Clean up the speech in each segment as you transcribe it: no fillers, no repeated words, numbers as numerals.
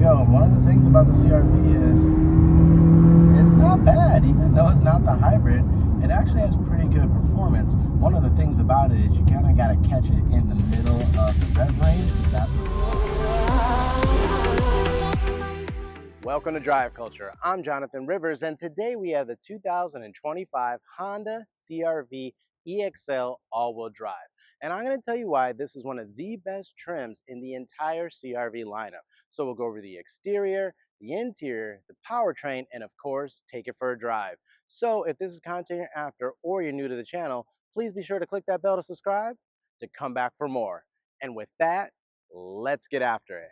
go. And one of the things about the CRV is it's not bad, even though it's not the hybrid. It actually has pretty good performance. One of the things about it is you kind of got to catch it in the middle of the rev range. That's Welcome to Drive Culture. I'm Jonathan Rivers, and today we have the 2025 Honda CRV EXL all-wheel drive. And I'm going to tell you why this is one of the best trims in the entire CRV lineup. So we'll go over the exterior, the interior, the powertrain, and of course, take it for a drive. So if this is content you're after or you're new to the channel, please be sure to click that bell to subscribe to come back for more. And with that, let's get after it.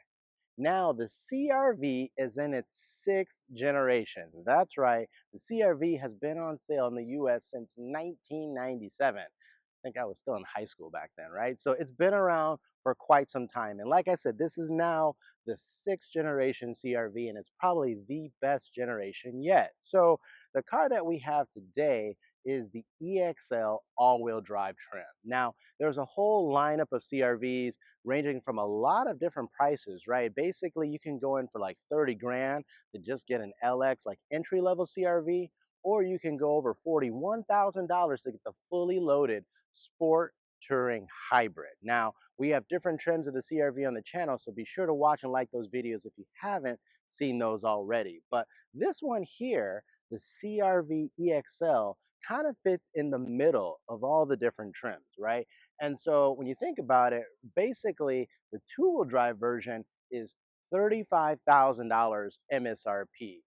Now, the CRV is in its 6th generation. That's right, the CRV has been on sale in the US since 1997. I think I was still in high school back then, right? So it's been around for quite some time. And like I said, this is now the 6th generation CRV, and it's probably the best generation yet. So the car that we have today is the EXL all-wheel drive trim. Now, there's a whole lineup of CRVs ranging from a lot of different prices, right? Basically, you can go in for like 30 grand to just get an LX, like entry-level CRV, or you can go over $41,000 to get the fully loaded sport touring hybrid. Now, we have different trims of the CRV on the channel, so be sure to watch and like those videos if you haven't seen those already. But this one here, the CRV EXL, kind of fits in the middle of all the different trims, right? And so when you think about it, basically the two-wheel drive version is $35,000 MSRP.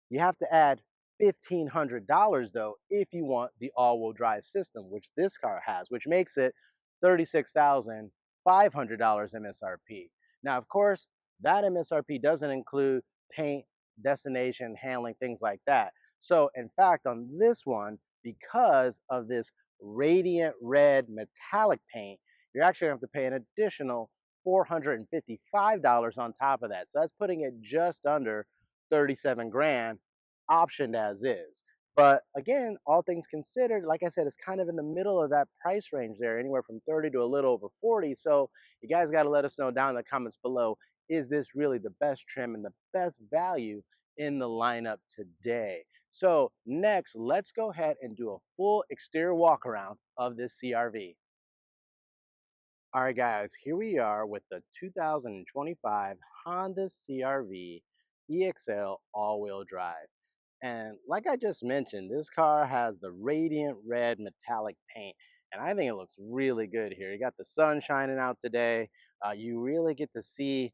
You have to add $1,500 though if you want the all-wheel drive system, which this car has, which makes it $36,500 MSRP. Now, of course, that MSRP doesn't include paint, destination, handling, things like that. So in fact, on this one, because of this radiant red metallic paint, you're actually going to have to pay an additional $455 on top of that. So that's putting it just under 37 grand, optioned as is. But again, all things considered, like I said, it's kind of in the middle of that price range there, anywhere from 30 to a little over 40. So you guys got to let us know down in the comments below, is this really the best trim and the best value in the lineup today? So next, let's go ahead and do a full exterior walk around of this CRV. All right, guys, here we are with the 2025 Honda CRV EXL all-wheel drive. And like I just mentioned, this car has the radiant red metallic paint, and I think it looks really good here. You got the sun shining out today. You really get to see,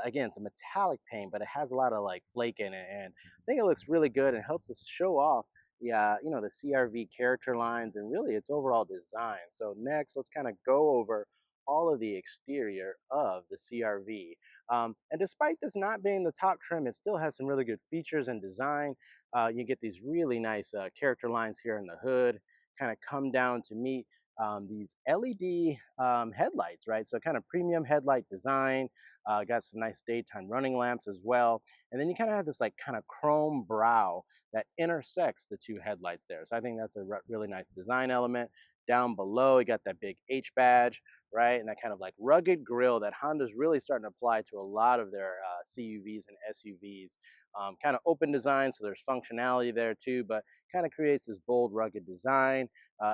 again, some metallic paint, but it has a lot of like flake in it, and I think it looks really good and helps us show off the, the CRV character lines and really its overall design. So next, let's kind of go over all of the exterior of the CRV. And despite this not being the top trim, it still has some really good features and design. You get these really nice character lines here in the hood, kind of come down to meet these LED headlights, right? So kind of premium headlight design, got some nice daytime running lamps as well. And then you kind of have this like kind of chrome brow that intersects the two headlights there. So I think that's a really nice design element. Down below, you got that big H badge, right? And that kind of like rugged grille that Honda's really starting to apply to a lot of their CUVs and SUVs. Kind of open design, so there's functionality there too, but kind of creates this bold, rugged design.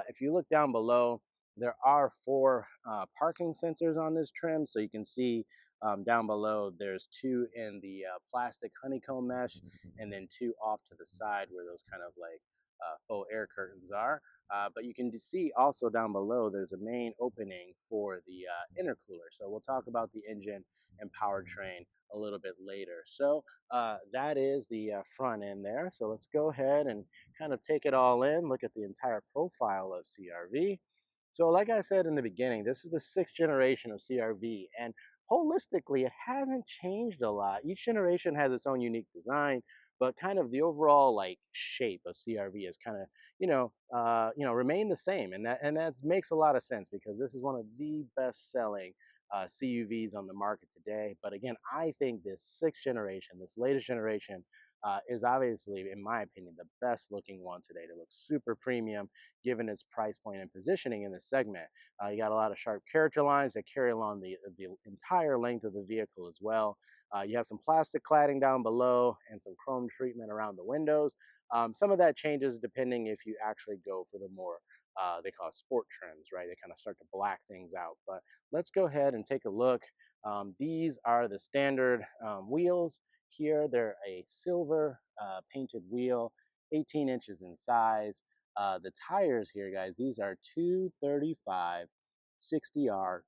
If you look down below, there are 4 parking sensors on this trim, so you can see down below there's 2 in the plastic honeycomb mesh, and then 2 off to the side where those kind of like faux air curtains are. But you can see also down below there's a main opening for the intercooler. So we'll talk about the engine and powertrain a little bit later. So that is the front end there. So let's go ahead and kind of take it all in, look at the entire profile of CRV. So like I said in the beginning, this is the 6th generation of CRV, and holistically, it hasn't changed a lot. Each generation has its own unique design, but kind of the overall like shape of CRV is kind of remain the same, and that makes a lot of sense because this is one of the best selling CUVs on the market today. But again, I think this sixth generation, this latest generation, is obviously, in my opinion, the best looking one today. It looks super premium given its price point and positioning in this segment. You got a lot of sharp character lines that carry along the entire length of the vehicle as well. You have some plastic cladding down below and some chrome treatment around the windows. Some of that changes depending if you actually go for the more they call it sport trims, right? They kind of start to black things out. But let's go ahead and take a look. These are the standard wheels here. They're a silver painted wheel, 18 inches in size. The tires here, guys, these are 235 60R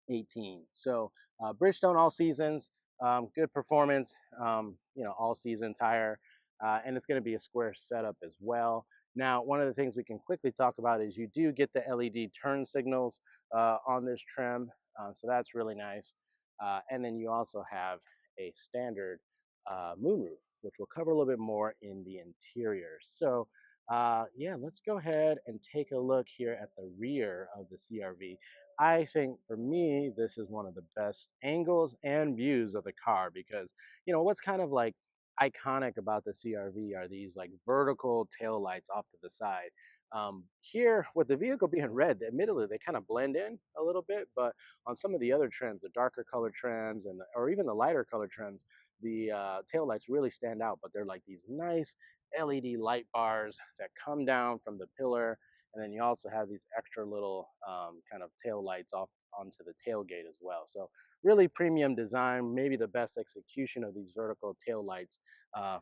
18. So Bridgestone all seasons, good performance, all season tire, and it's going to be a square setup as well. Now, one of the things we can quickly talk about is you do get the LED turn signals on this trim, so that's really nice. And then you also have a standard moonroof, which we'll cover a little bit more in the interior. So yeah, let's go ahead and take a look here at the rear of the CRV. I think for me, this is one of the best angles and views of the car because, what's kind of like iconic about the CRV are these like vertical tail lights off to the side. Here, with the vehicle being red, admittedly, they kind of blend in a little bit, but on some of the other trends, the darker color trends or even the lighter color trends, the tail lights really stand out, but they're like these nice LED light bars that come down from the pillar. And then you also have these extra little kind of tail lights off onto the tailgate as well. So really premium design, maybe the best execution of these vertical tail lights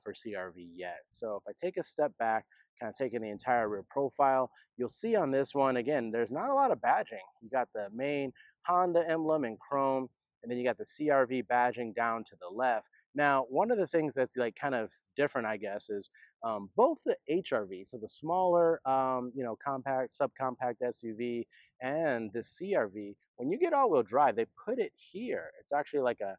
for CRV yet. So if I take a step back, kind of taking the entire rear profile, you'll see on this one, again, there's not a lot of badging. You got the main Honda emblem in chrome, and then you got the CRV badging down to the left. Now, one of the things that's like kind of different, I guess, is both the HRV, so the smaller, compact, subcompact SUV, and the CRV. When you get all-wheel drive, they put it here. It's actually like a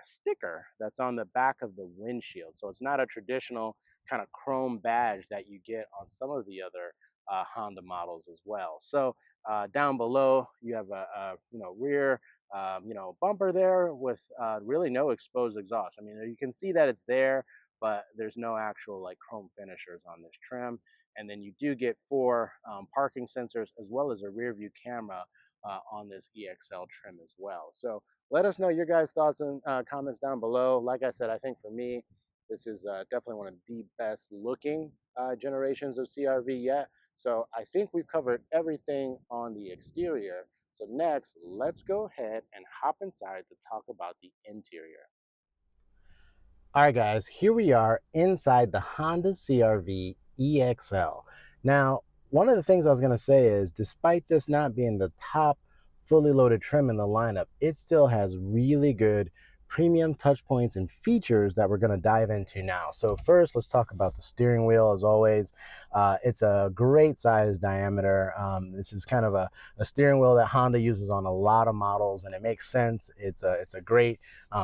sticker that's on the back of the windshield. So it's not a traditional kind of chrome badge that you get on some of the other Honda models as well. So down below, you have a rear bumper there with really no exposed exhaust. I mean, you can see that it's there, but there's no actual like chrome finishers on this trim. And then you do get 4 parking sensors as well as a rear view camera on this EXL trim as well. So let us know your guys' thoughts and comments down below. Like I said, I think for me, this is definitely one of the best looking generations of CRV yet. So I think we've covered everything on the exterior. So next, let's go ahead and hop inside to talk about the interior. All right, guys, here we are inside the Honda CRV EXL. Now, one of the things I was going to say is, despite this not being the top fully loaded trim in the lineup, it still has really good premium touch points and features that we're going to dive into now. So first, let's talk about the steering wheel. As always, it's a great size diameter. This is kind of a steering wheel that Honda uses on a lot of models, and it makes sense. It's a great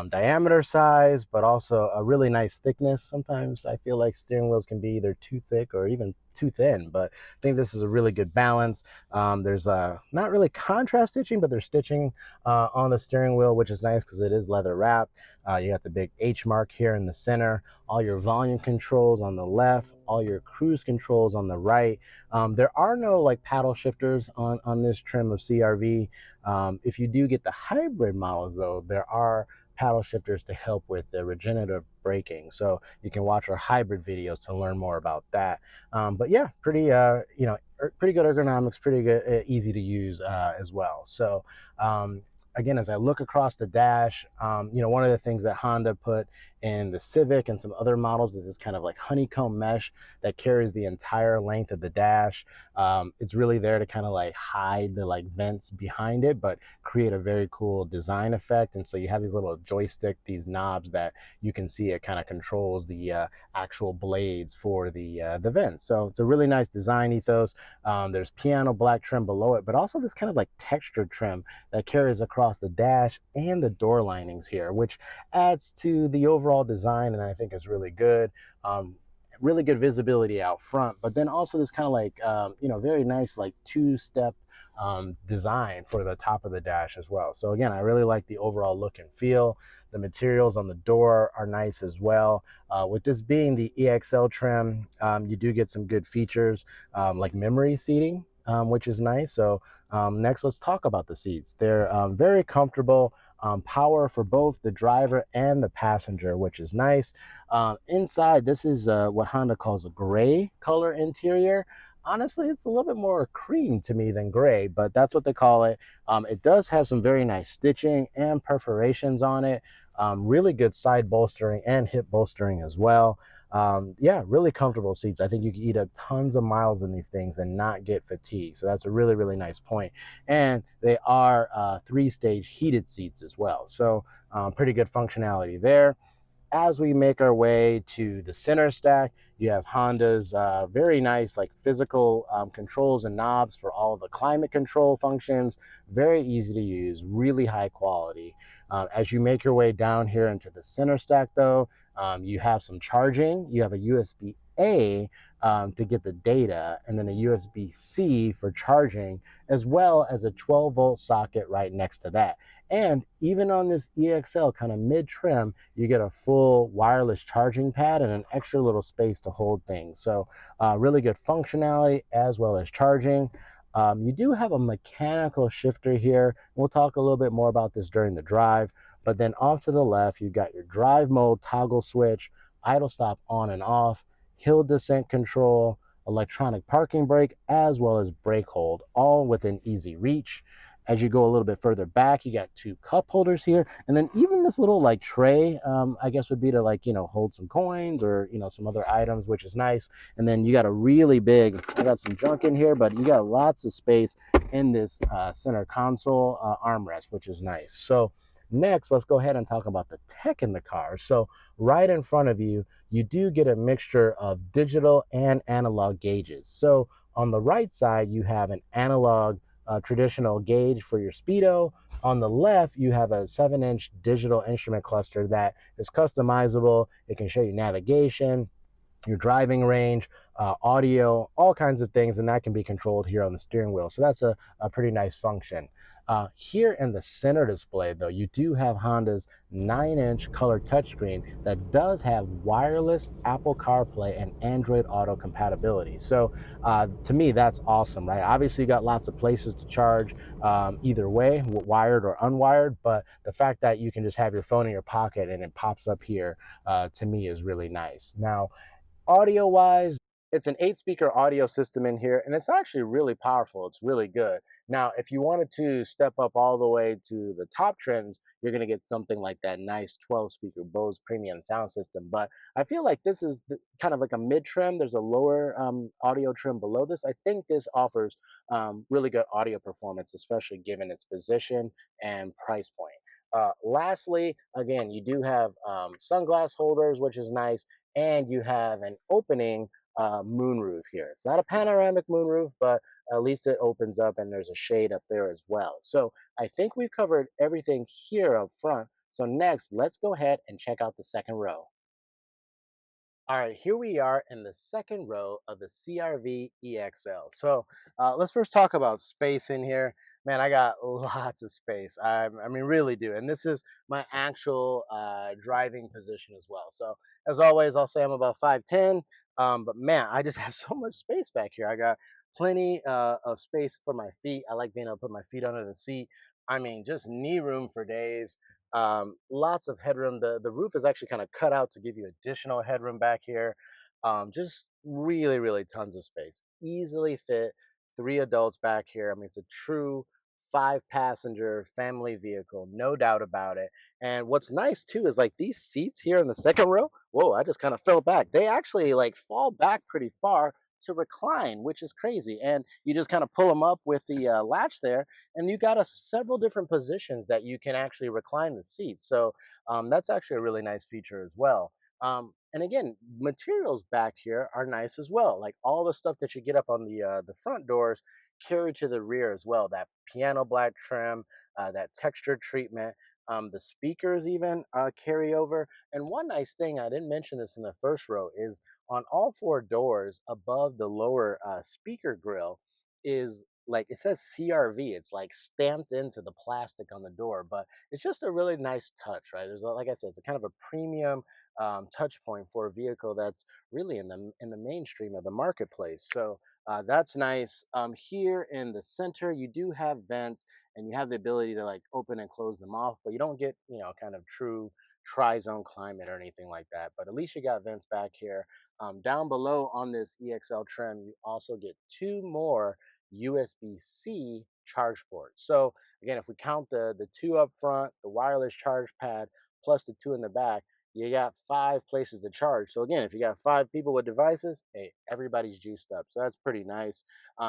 diameter size, but also a really nice thickness. Sometimes I feel like steering wheels can be either too thick or even too thin, but I think this is a really good balance. There's not really contrast stitching, but there's stitching on the steering wheel, which is nice because it is leather wrapped. You got the big H mark here in the center, all your volume controls on the left, all your cruise controls on the right. There are no like paddle shifters on this trim of CRV. If you do get the hybrid models though, there are paddle shifters to help with the regenerative braking. So you can watch our hybrid videos to learn more about that. But yeah, pretty pretty good ergonomics, pretty good, easy to use as well. So again, as I look across the dash, one of the things that Honda put in the Civic and some other models is this kind of like honeycomb mesh that carries the entire length of the dash. It's really there to kind of like hide the like vents behind it, but create a very cool design effect. And so you have these little joystick, these knobs that you can see it kind of controls the actual blades for the vents. So it's a really nice design ethos. There's piano black trim below it, but also this kind of like textured trim that carries across the dash and the door linings here, which adds to the overall design, and I think is really good. really good visibility out front, but then also this kind of like, very nice like two-step design for the top of the dash as well. So again, I really like the overall look and feel. The materials on the door are nice as well. With this being the EXL trim, you do get some good features like memory seating, which is nice. So next, let's talk about the seats. They're very comfortable. Power for both the driver and the passenger, which is nice. Inside, this is what Honda calls a gray color interior. Honestly, it's a little bit more cream to me than gray, but that's what they call it. It does have some very nice stitching and perforations on it. Really good side bolstering and hip bolstering as well. Yeah, really comfortable seats. I think you can eat up tons of miles in these things and not get fatigued. So that's a really, really nice point. And they are three-stage heated seats as well. So pretty good functionality there. As we make our way to the center stack, you have Honda's very nice like physical controls and knobs for all the climate control functions. Very easy to use, really high quality. As you make your way down here into the center stack though, you have some charging. You have a USB-A to get the data, and then a USB-C for charging, as well as a 12-volt socket right next to that. And even on this EXL kind of mid-trim, you get a full wireless charging pad and an extra little space to hold things. So really good functionality as well as charging. You do have a mechanical shifter here. We'll talk a little bit more about this during the drive. But then off to the left, you've got your drive mode toggle switch, idle stop on and off, hill descent control, electronic parking brake, as well as brake hold, all within easy reach. As you go a little bit further back, you got two cup holders here, and then even this little like tray, I guess would be to like, hold some coins or, some other items, which is nice. And then you got a really big, I got some junk in here, but you got lots of space in this center console armrest, which is nice. So next, let's go ahead and talk about the tech in the car. So right in front of you, you do get a mixture of digital and analog gauges. So on the right side, you have an analog traditional gauge for your speedo. On the left, you have a 7-inch digital instrument cluster that is customizable. It can show you navigation, your driving range, audio, all kinds of things, and that can be controlled here on the steering wheel. So that's a pretty nice function. Here in the center display, though, you do have Honda's 9-inch color touchscreen that does have wireless Apple CarPlay and Android Auto compatibility. So to me, that's awesome, right? Obviously, you got lots of places to charge either way, wired or unwired, but the fact that you can just have your phone in your pocket and it pops up here, to me is really nice. Now, audio wise, it's an 8 speaker audio system in here, and it's actually really powerful. It's really good. Now, if you wanted to step up all the way to the top trims, you're going to get something like that nice 12 speaker Bose premium sound system. But I feel like this is kind of like a mid trim. There's a lower audio trim below this. I think this offers really good audio performance, especially given its position and price point. Lastly, again, you do have sunglass holders, which is nice, and you have an opening moonroof here. It's not a panoramic moonroof, but at least it opens up and there's a shade up there as well. So I think we've covered everything here up front. So next, let's go ahead and check out the second row. All right, here we are in the second row of the CRV EXL. So let's first talk about space in here. Man, I got lots of space. I mean, really do. And this is my actual driving position as well. So as always, I'll say I'm about 5'10", but man, I just have so much space back here. I got plenty of space for my feet. I like being able to put my feet under the seat. I mean, just knee room for days. Lots of headroom. The roof is actually kind of cut out to give you additional headroom back here. Just really, really tons of space. Easily fit 3 adults back here. I mean, it's a true 5 passenger family vehicle, no doubt about it. And what's nice too is like these seats here in the second row. Whoa, I just kind of fell back. They actually like fall back pretty far to recline, which is crazy. And you just kind of pull them up with the latch there, and you got several different positions that you can actually recline the seats. So that's actually a really nice feature as well. And again, materials back here are nice as well. Like all the stuff that you get up on the front doors carry to the rear as well. That piano black trim, that texture treatment. The speakers even carry over. And one nice thing, I didn't mention this in the first row, is on all four doors above the lower speaker grill is like it says CRV. It's like stamped into the plastic on the door, but it's just a really nice touch, right? Like I said, it's a kind of a premium touch point for a vehicle that's really in the mainstream of the marketplace. So that's nice. Here in the center, you do have vents and you have the ability to like open and close them off, but you don't get, kind of true tri-zone climate or anything like that. But at least you got vents back here. Down below on this EXL trim, you also get two more USB-C charge ports. So again, if we count the two up front, the wireless charge pad, plus the two in the back, you got five places to charge. So again, if you got five people with devices, hey, everybody's juiced up. So that's pretty nice.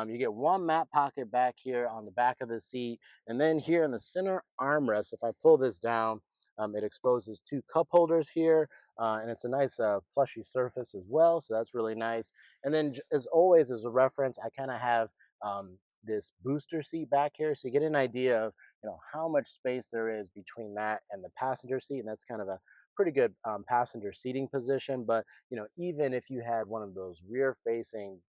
You get one map pocket back here on the back of the seat. And then here in the center armrest, if I pull this down, it exposes two cup holders here. And it's a nice plushy surface as well. So that's really nice. And then as always, as a reference, I kind of have this booster seat back here. So you get an idea of, how much space there is between that and the passenger seat. And that's kind of a pretty good passenger seating position. But, even if you had one of those rear facing,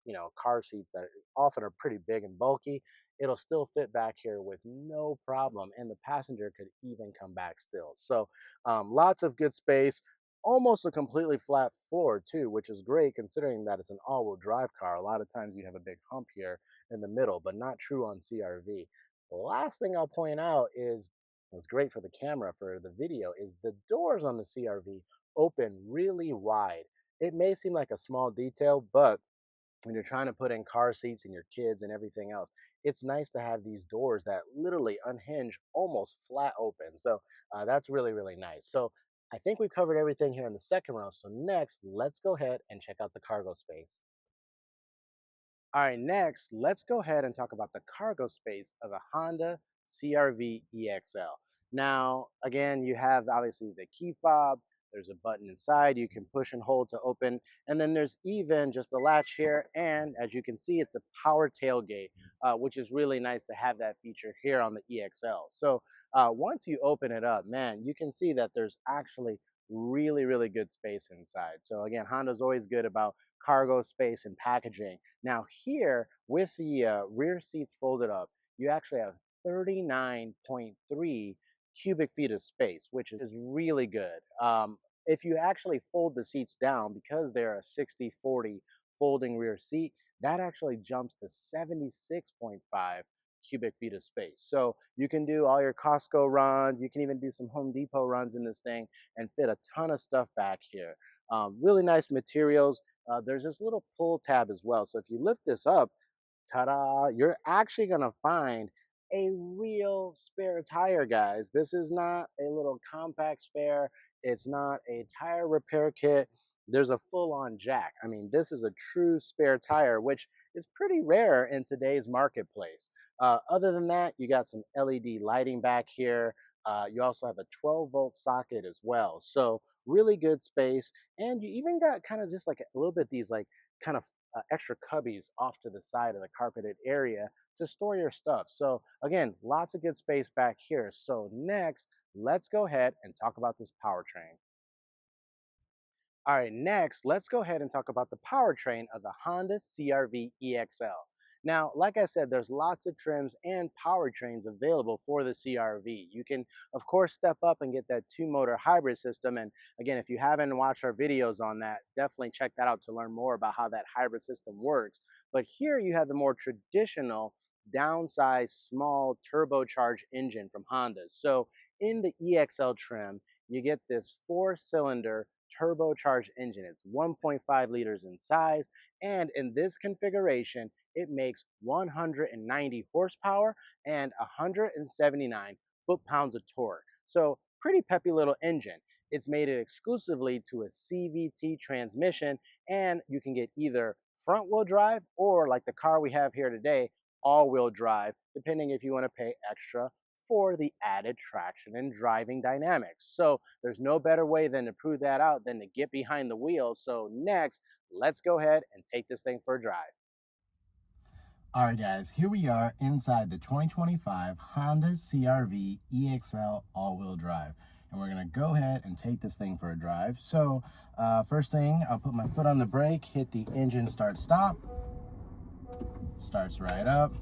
car seats that often are pretty big and bulky, it'll still fit back here with no problem. And the passenger could even come back still. So lots of good space. Almost a completely flat floor too, which is great considering that it's an all-wheel drive car. A lot of times you have a big hump here in the middle, but not true on CRV. The last thing I'll point out is it's great for the camera for the video is the doors on the CRV open really wide. It may seem like a small detail, but when you're trying to put in car seats and your kids and everything else, it's nice to have these doors that literally unhinge almost flat open. So that's really, really nice. So I think we've covered everything here in the second row. So next, let's go ahead and check out the cargo space. All right, next, let's go ahead and talk about the cargo space of a Honda CRV EXL. Now, again, you have obviously the key fob. There's a button inside you can push and hold to open. And then there's even just a latch here. And as you can see, it's a power tailgate, which is really nice to have that feature here on the EXL. So once you open it up, man, you can see that there's actually really, really good space inside. So again, Honda's always good about cargo space and packaging. Now here, with the rear seats folded up, you actually have 39.3 cubic feet of space, which is really good. If you actually fold the seats down, because they're a 60/40 folding rear seat, that actually jumps to 76.5 cubic feet of space. So you can do all your Costco runs, you can even do some Home Depot runs in this thing and fit a ton of stuff back here. Really nice materials. There's this little pull tab as well. So if you lift this up, ta-da, you're actually gonna find a real spare tire, guys. This is not a little compact spare. It's not a tire repair kit. There's a full-on jack. I mean, this is a true spare tire, which is pretty rare in today's marketplace. Other than that, you got some LED lighting back here. You also have a 12-volt socket as well. So really good space. And you even got kind of just like a little bit these like kind of extra cubbies off to the side of the carpeted area to store your stuff. So again, lots of good space back here. So next, let's go ahead and talk about this powertrain. All right, next, let's go ahead and talk about the powertrain of the Honda CRV EXL. Now, like I said, there's lots of trims and powertrains available for the CRV. You can, of course, step up and get that two-motor hybrid system. And again, if you haven't watched our videos on that, definitely check that out to learn more about how that hybrid system works. But here you have the more traditional downsized small turbocharged engine from Honda. So in the EXL trim, you get this four-cylinder turbocharged engine. It's 1.5 liters in size, and in this configuration, it makes 190 horsepower and 179 foot-pounds of torque. So pretty peppy little engine. It's made it exclusively to a CVT transmission, and you can get either front-wheel drive or, like the car we have here today, all-wheel drive, depending if you want to pay extra for the added traction and driving dynamics. So there's no better way than to prove that out than to get behind the wheel. So next, let's go ahead and take this thing for a drive. All right, guys, here we are inside the 2025 Honda CR-V EXL all-wheel drive. And we're going to go ahead and take this thing for a drive. So first thing, I'll put my foot on the brake, hit the engine start stop. Starts right up.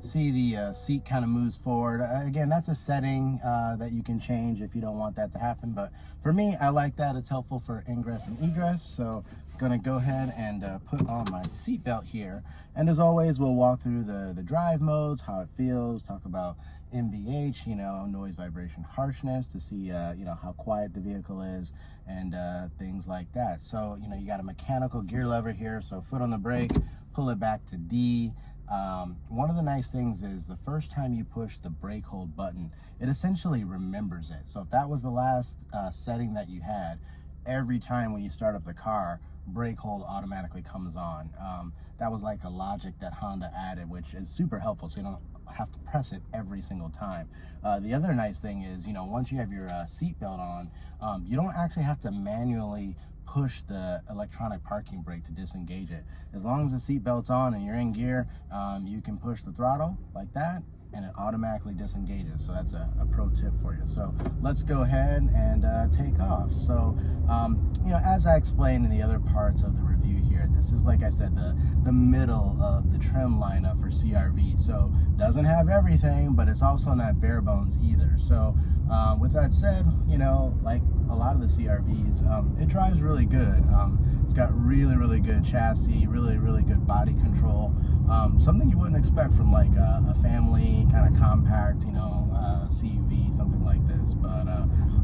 See the seat kind of moves forward. Again, that's a setting that you can change if you don't want that to happen. But for me, I like that. It's helpful for ingress and egress. So I'm going to go ahead and put on my seatbelt here. And as always, we'll walk through the drive modes, how it feels, talk about NVH, noise, vibration, harshness, to see, how quiet the vehicle is, and things like that. So, you got a mechanical gear lever here. So foot on the brake, pull it back to D. One of the nice things is the first time you push the brake hold button, it essentially remembers it. So if that was the last setting that you had, every time when you start up the car, brake hold automatically comes on. That was like a logic that Honda added, which is super helpful, so you don't have to press it every single time. The other nice thing is, once you have your seatbelt on, you don't actually have to manually push the electronic parking brake to disengage it. As long as the seatbelt's on and you're in gear, you can push the throttle like that and it automatically disengages. So that's a pro tip for you. So let's go ahead and take off. So as I explained in the other parts of the review here, this is, like I said, the middle of the trim lineup for CR-V. So doesn't have everything, but it's also not bare bones either. So with that said, like a lot of the CR-Vs, it drives really good. It's got really good chassis, really good body control. Something you wouldn't expect from like a family kind of compact, CUV, something like this. But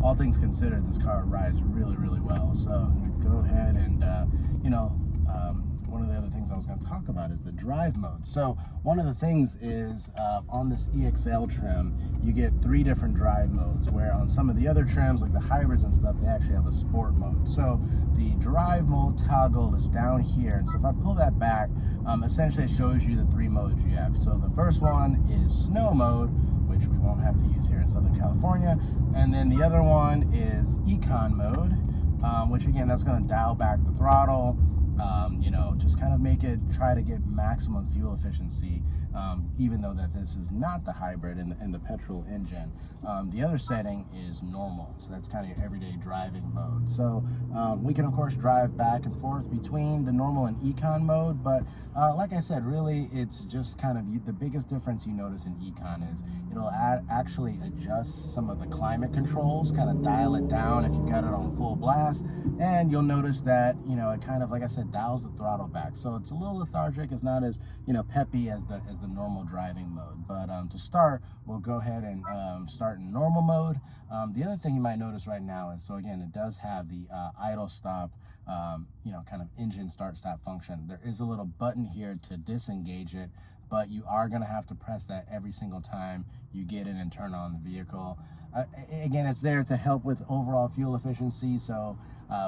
all things considered, this car rides really well. So I'm gonna go ahead and one of the other things I was going to talk about is the drive mode. So one of the things is on this EXL trim, you get 3 different drive modes, where on some of the other trims, like the hybrids and stuff, they actually have a sport mode. So the drive mode toggle is down here. And so if I pull that back, essentially it shows you the 3 modes you have. So the first one is snow mode, which we won't have to use here in Southern California. And then the other one is econ mode, which again, that's going to dial back the throttle, just kind of try to get maximum fuel efficiency, even though that this is not the hybrid and the petrol engine. The other setting is normal, so that's kind of your everyday driving mode. So we can of course drive back and forth between the normal and econ mode, but like I said, really it's just kind of the biggest difference you notice in econ is it'll actually adjust some of the climate controls, kind of dial it down if you've got it on full blast, and you'll notice that it kind of, like I said, dials the throttle back. So it's a little lethargic. It's not as peppy as the normal driving mode. But to start, we'll go ahead and start in normal mode. The other thing you might notice right now is, so again, it does have the idle stop, kind of engine start stop function. There is a little button here to disengage it, but you are going to have to press that every single time you get in and turn on the vehicle. Again, it's there to help with overall fuel efficiency. So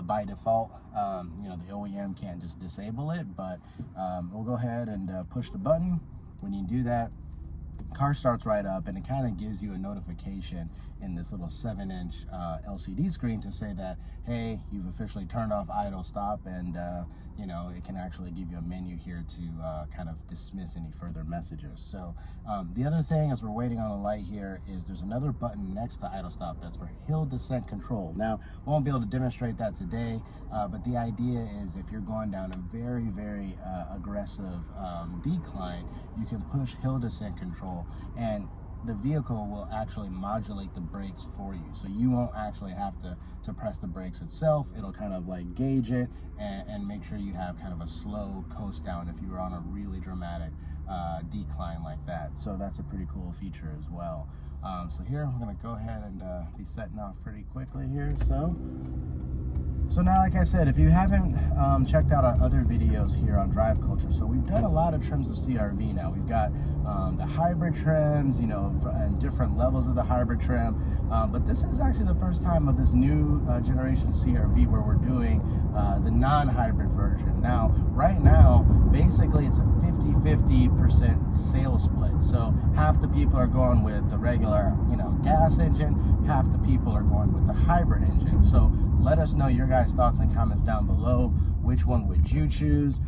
by default, the OEM can't just disable it, but we'll go ahead and push the button. When you do that, car starts right up, and it kind of gives you a notification in this little 7-inch LCD screen to say that, hey, you've officially turned off idle stop, and it can actually give you a menu here to kind of dismiss any further messages. So the other thing, as we're waiting on the light here, is there's another button next to idle stop that's for hill descent control. Now, we won't be able to demonstrate that today, but the idea is if you're going down a very aggressive decline, you can push hill descent control, and the vehicle will actually modulate the brakes for you. So you won't actually have to press the brakes itself. It'll kind of like gauge it and make sure you have kind of a slow coast down if you were on a really dramatic decline like that. So that's a pretty cool feature as well. So here I'm going to go ahead and be setting off pretty quickly here. So now, like I said, if you haven't checked out our other videos here on drive culture, so we've done a lot of trims of CR-V now. We've got the hybrid trims, and different levels of the hybrid trim. But this is actually the first time of this new generation CR-V where we're doing the non-hybrid version. Now, right now, basically it's a 50-50% sales split. So half the people are going with the regular, gas engine, half the people are going with the hybrid engine. So let us know your guys' thoughts and comments down below. Which one would you choose?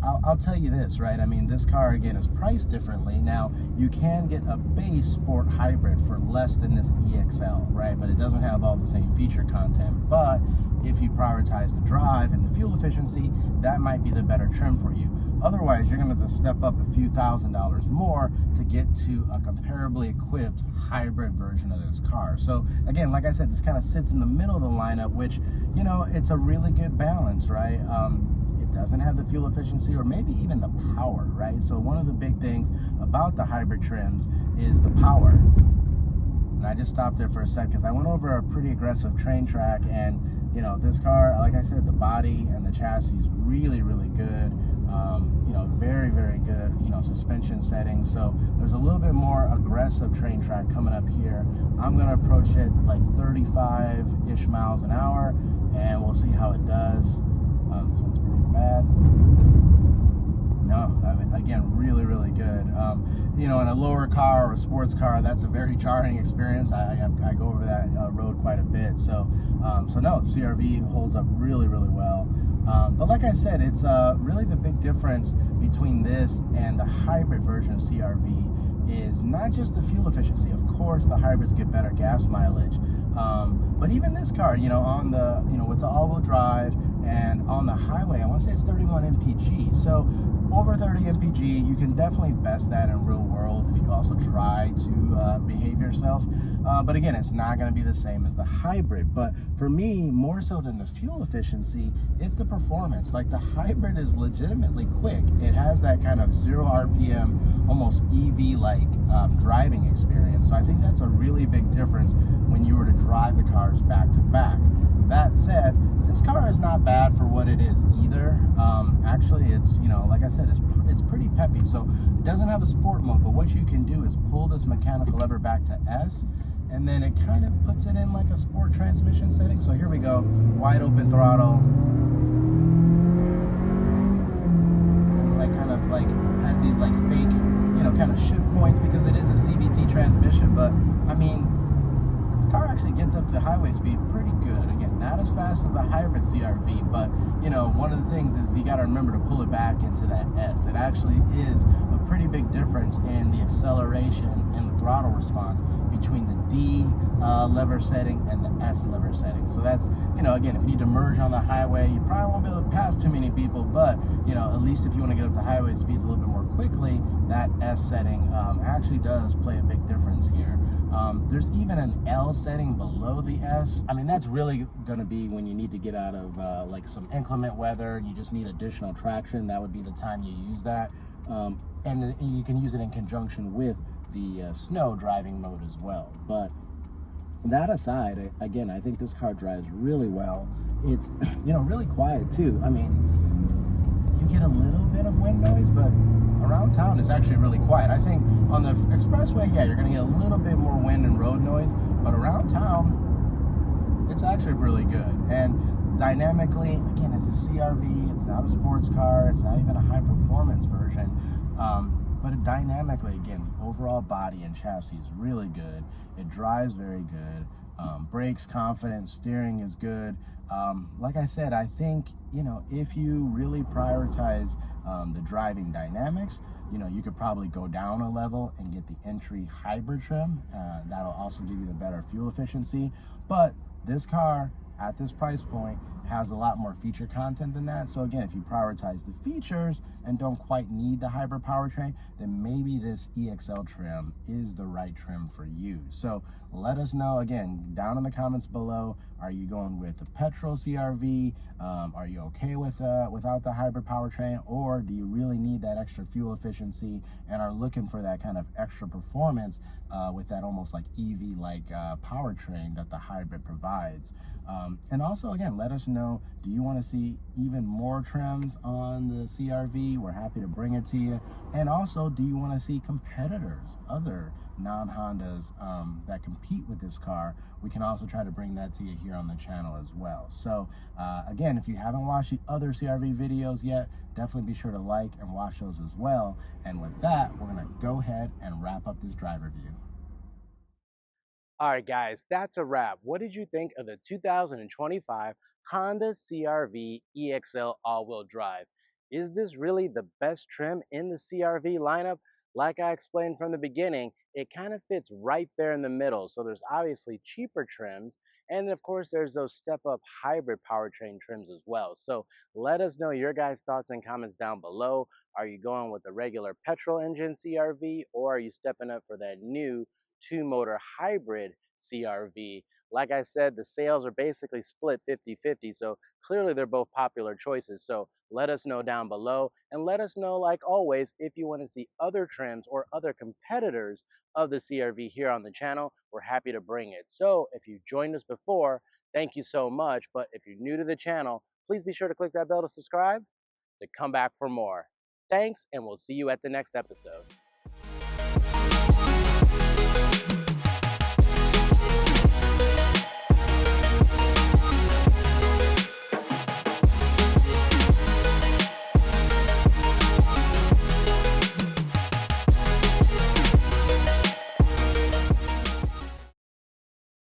I'll tell you this, right? I mean, this car again is priced differently. Now, you can get a base sport hybrid for less than this EXL, right? But it doesn't have all the same feature content. But if you prioritize the drive and the fuel efficiency, that might be the better trim for you. Otherwise, you're going to have to step up a few $1,000s more to get to a comparably equipped hybrid version of this car. So again, like I said, this kind of sits in the middle of the lineup, which, you know, it's a really good balance, right? It doesn't have the fuel efficiency or maybe even the power, right? So one of the big things about the hybrid trims is the power. And I just stopped there for a sec because I went over a pretty aggressive train track, and you know, this car, like I said, the body and the chassis is really, really good. You know, very, very good, you know, suspension settings. So there's a little bit more aggressive train track coming up here. I'm going to approach it like 35-ish miles an hour, and we'll see how it does. This one's pretty bad. No, I mean, again, really, really good. You know, in a lower car or a sports car, that's a very jarring experience. I go over that road quite a bit. So no, CRV holds up really, really well. But like I said, it's really the big difference between this and the hybrid version of CRV is not just the fuel efficiency. Of course, the hybrids get better gas mileage. But even this car, you know, on the, you know, with the all-wheel drive and on the highway, I want to say it's 31 mpg. So over 30 mpg, you can definitely best that in real world if you also try to behave yourself. But again, it's not going to be the same as the hybrid. But for me, more so than the fuel efficiency, it's the performance. Like the hybrid is legitimately quick. It has that kind of 0 RPM, almost EV-like driving experience. So I think that's a really big difference when you were to drive the cars back to back. That said, this car is not bad for what it is either. Actually, it's, you know, like I said, it's pretty peppy. So it doesn't have a sport mode, but what you can do is pull this mechanical lever back to S, and then it kind of puts it in like a sport transmission setting. So here we go, wide open throttle. Like kind of like has these like fake, you know, kind of shift points because it is a CVT transmission. But I mean, this car actually gets up to highway speed pretty good. Again, not as fast as the hybrid CRV, but you know, one of the things is you got to remember to pull it back into that S. It actually is a pretty big difference in the acceleration and the throttle response between the D lever setting and the S lever setting. So that's, you know, again, if you need to merge on the highway, you probably won't be able to pass too many people, but you know, at least if you want to get up to highway speeds a little bit more quickly, that S setting actually does play a big difference here. There's even an L setting below the S. I mean, that's really going to be when you need to get out of like some inclement weather and you just need additional traction. That would be the time you use that. And you can use it in conjunction with the snow driving mode as well. But that aside, again, I think this car drives really well. It's, you know, really quiet too. I mean, you get a little bit of wind noise, but around town it's actually really quiet. I think on the expressway, yeah, you're gonna get a little bit more wind and road noise, but around town, it's actually really good. And dynamically, again, it's a CRV, it's not a sports car, it's not even a high performance version, but dynamically, again, the overall body and chassis is really good. It drives very good. Brakes confident, steering is good. Like I said, I think, you know, if you really prioritize the driving dynamics, you know, you could probably go down a level and get the entry hybrid trim. That'll also give you the better fuel efficiency. But this car at this price point has a lot more feature content than that. So again, if you prioritize the features and don't quite need the hybrid powertrain, then maybe this EXL trim is the right trim for you. So let us know, again, down in the comments below. Are you going with the petrol CRV? Are you okay with without the hybrid powertrain, or do you really need that extra fuel efficiency and are looking for that kind of extra performance with that almost like EV-like powertrain that the hybrid provides? And also, again, let us know, do you want to see even more trims on the CRV? We're happy to bring it to you. And also, do you want to see competitors, other non-Hondas that compete with this car? We can also try to bring that to you here on the channel as well. So again, if you haven't watched the other CRV videos yet, definitely be sure to like and watch those as well. And with that, we're going to go ahead and wrap up this drive review. All right, guys, that's a wrap. What did you think of the 2025 Honda CRV EXL all-wheel drive? Is this really the best trim in the CRV lineup? Like I explained from the beginning, it kind of fits right there in the middle. So there's obviously cheaper trims, and of course there's those step up hybrid powertrain trims as well. So let us know your guys' thoughts and comments down below. Are you going with the regular petrol engine CRV, or are you stepping up for that new two motor hybrid CRV? Like I said, the sales are basically split 50-50. So clearly they're both popular choices. So let us know down below, and let us know, like always, if you want to see other trims or other competitors of the CRV here on the channel. We're happy to bring it. So if you joined us before, thank you so much. But if you're new to the channel, please be sure to click that bell to subscribe to come back for more. Thanks, and we'll see you at the next episode.